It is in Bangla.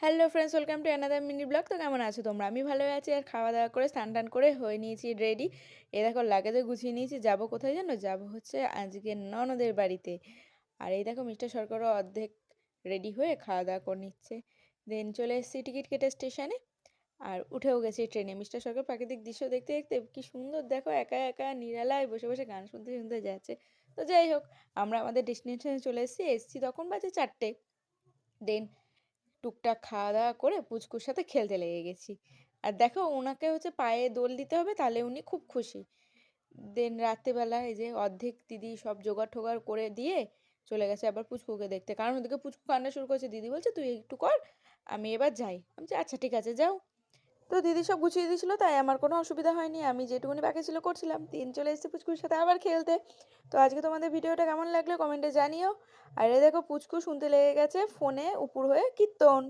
Hello friends, welcome to another mini blog. তো কেমন আছো তোমরা? আমি ভালো আছি। আর খাওয়া দাওয়া করে স্নান টান করে হয়ে নিয়েছি রেডি। এ দেখো লাগেজও গুছিয়ে নিয়েছি। যাব কোথায় জানো? যাব হচ্ছে আজকে ননদের বাড়িতে। আর এই দেখো মিস্টার সরকারও অর্ধেক রেডি হয়ে খাওয়া দাওয়া করে নিচ্ছে। দেন চলে এসেছি টিকিট কেটে স্টেশনে। আর উঠেও গেছি ট্রেনে। মিস্টার সরকার প্রাকৃতিক দৃশ্য দেখতে দেখতে কি সুন্দর দেখো, একা একা নিরালায় বসে বসে গান শুনতে শুনতে যাচ্ছে। তো যাই হোক, আমরা আমাদের ডেস্টিনেশনে চলে এসেছি তখন বাজে 4টে। দেন টুকটাক খাওয়া দাওয়া করে পুচকুর সাথে খেলতে লেগে গেছি। আর দেখো ওনাকে হচ্ছে পায়ে দোল দিতে হবে, তাহলে উনি খুব খুশি। দেন রাত্রেবেলা এই যে অর্ধেক দিদি সব জোগাড় টোগাড় করে দিয়ে চলে গেছে আবার পুচকুকে দেখতে, কারণ ওদিকে পুচকু কান্না শুরু করেছে। দিদি বলছে তুই একটু কর, আমি এবার যাই। আমি বলছি আচ্ছা ঠিক আছে যাও। তো দিদি সব গুছিয়ে দিয়েছিল, তাই আমার কোনো অসুবিধা হয়নি। আমি যেটুকুনি বাকি ছিল করছিলাম। চলে এসেছি পুচকুর সাথে আবার খেলতে। তো আজকে তোমাদের ভিডিওটা কেমন লাগলো কমেন্টে জানিও। আর এই দেখো পুচকু শুনতে লেগে গেছে ফোনে উপুর হয়ে কীর্তন।